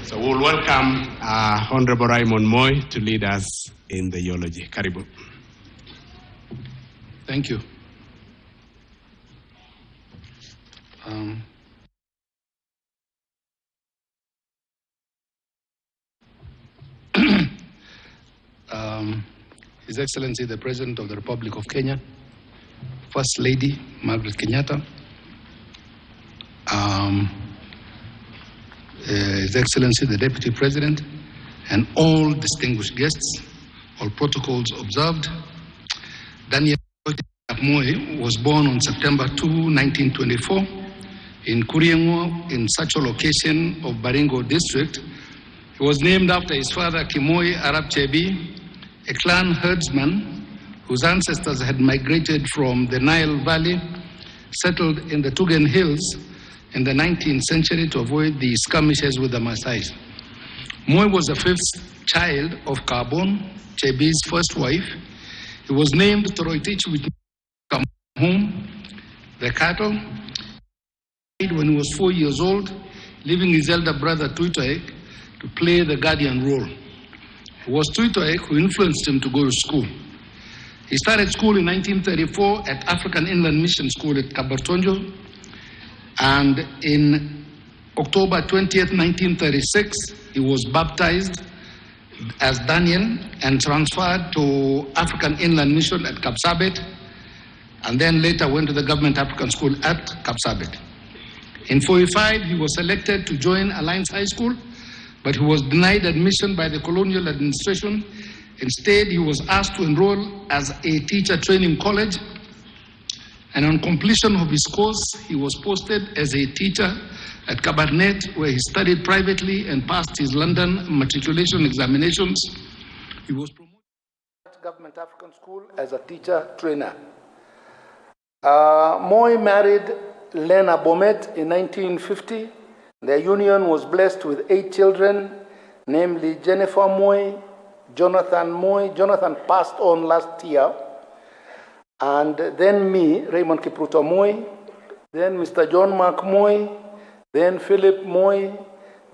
So we'll welcome Honorable Raymond Moi to lead us in the eulogy. Karibu. Thank you. His Excellency the President of the Republic of Kenya, First Lady Margaret Kenyatta, His Excellency the Deputy President, and all distinguished guests, all protocols observed. Daniel Moi was born on September 2, 1924 in Kuriengo in such a location of Baringo district. He was named after his father Kimoi Arab Chebi, a clan herdsman whose ancestors had migrated from the Nile Valley, settled in the Tugen Hills in the 19th century to avoid the skirmishes with the Maasai. Moi was the fifth child of Karbon, Chebi's first wife. He was named Toroitich, which means home, the cattle. He died when he was 4 years old, leaving his elder brother Tuitoek to play the guardian role. It was Tuitoek who influenced him to go to school. He started school in 1934 at African Inland Mission School at Kabartonjo, and in October 20th, 1936, he was baptized as Daniel and transferred to African Inland Mission at Kapsabet, and then later went to the Government African School at Kapsabet. In 1945, he was selected to join Alliance High School, but he was denied admission by the colonial administration. Instead, he was asked to enroll as a teacher training college, and on completion of his course, he was posted as a teacher at Cabernet, where he studied privately and passed his London matriculation examinations. He was promoted at Government African School as a teacher trainer. Moi married Lena Bomet in 1950. Their union was blessed with 8 children, namely Jennifer Moi, Jonathan Moi. Jonathan passed on last year. And then me, Raymond Kipruto Moi, then Mr. John Mark Moi, then Philip Moi,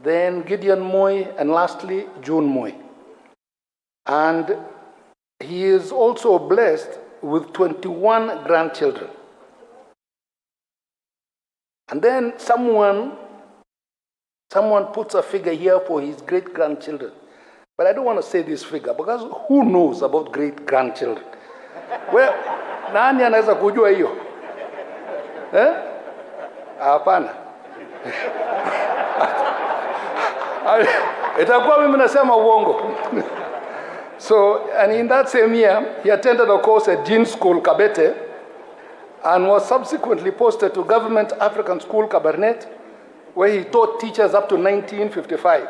then Gideon Moi, and lastly, June Moi. And he is also blessed with 21 grandchildren. And then someone puts a figure here for his great-grandchildren. But I don't want to say this figure, because who knows about great-grandchildren? Well, nani anaweza kujua hiyo? Hapana. Itakuwa mimi nasema uongo. So, and in that same year, he attended a course at Jean School, Kabete, and was subsequently posted to Government African School, Cabernet, where he taught teachers up to 1955,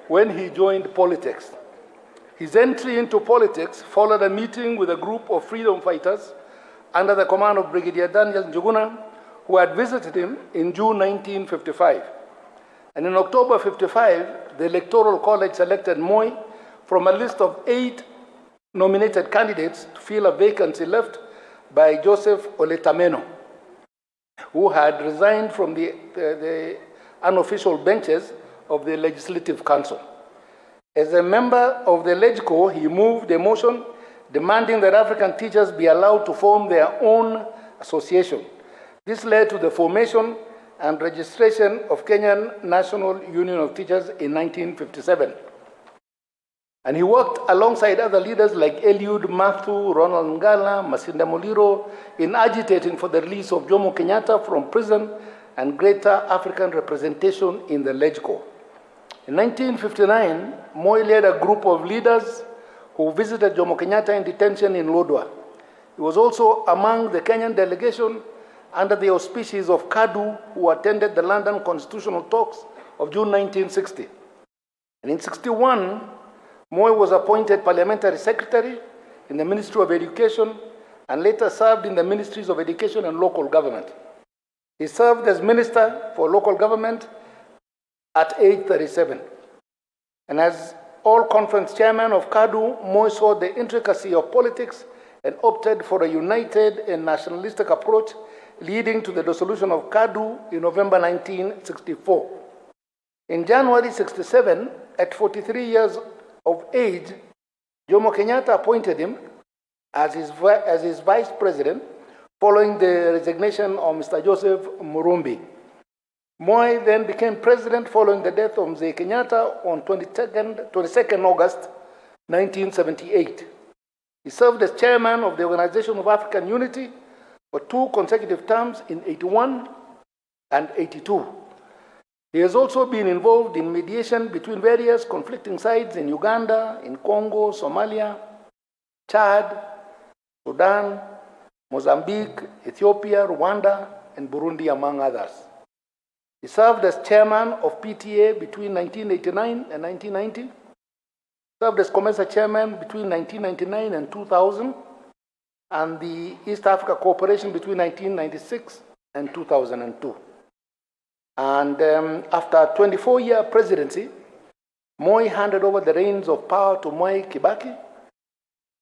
when he joined politics. His entry into politics followed a meeting with a group of freedom fighters under the command of Brigadier Daniel Njuguna, who had visited him in June 1955. And in October 55, the Electoral College selected Moi from a list of 8 nominated candidates to fill a vacancy left by Joseph Oletameno, who had resigned from the unofficial benches of the Legislative Council. As a member of the LegCo, he moved a motion demanding that African teachers be allowed to form their own association. This led to the formation and registration of Kenyan National Union of Teachers in 1957. And he worked alongside other leaders like Eliud Mathu, Ronald Ngala, Masinda Muliro in agitating for the release of Jomo Kenyatta from prison and greater African representation in the LegCo. In 1959, Moi led a group of leaders who visited Jomo Kenyatta in detention in Lodwar. He was also among the Kenyan delegation under the auspices of KADU, who attended the London Constitutional Talks of June 1960. And in 1961, Moi was appointed Parliamentary Secretary in the Ministry of Education and later served in the Ministries of Education and Local Government. He served as Minister for Local Government at age 37. And as all-conference chairman of KADU, Moi saw the intricacy of politics and opted for a united and nationalistic approach, leading to the dissolution of KADU in November 1964. In January 67, at 43 years of age, Jomo Kenyatta appointed him as his vice president following the resignation of Mr. Joseph Murumbi. Moi then became president following the death of Mzee Kenyatta on 22nd August 1978. He served as chairman of the Organization of African Unity for 2 consecutive terms in 81 and 82. He has also been involved in mediation between various conflicting sides in Uganda, in Congo, Somalia, Chad, Sudan, Mozambique, Ethiopia, Rwanda, and Burundi, among others. He served as chairman of PTA between 1989 and 1990, served as COMESA chairman between 1999 and 2000, and the East Africa Cooperation between 1996 and 2002. And after a 24-year presidency, Moi handed over the reins of power to Mwai Kibaki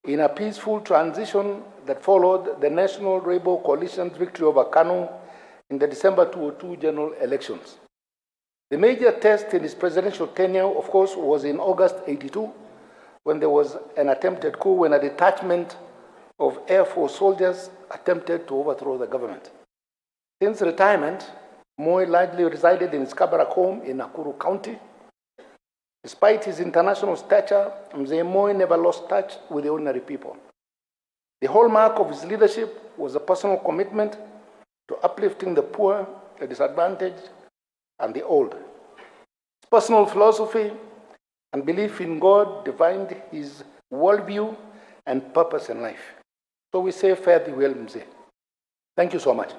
in a peaceful transition that followed the National Rainbow Coalition's victory over KANU in the December 2002 general elections. The major test in his presidential tenure, of course, was in August 82, when there was an attempted coup when a detachment of Air Force soldiers attempted to overthrow the government. Since retirement, Moi largely resided in his Kabarak home in Nakuru County. Despite his international stature, Mzee Moi never lost touch with the ordinary people. The hallmark of his leadership was a personal commitment to uplifting the poor, the disadvantaged, and the old. His personal philosophy and belief in God defined his worldview and purpose in life. So we say, fare thee well, Mzee. Thank you so much.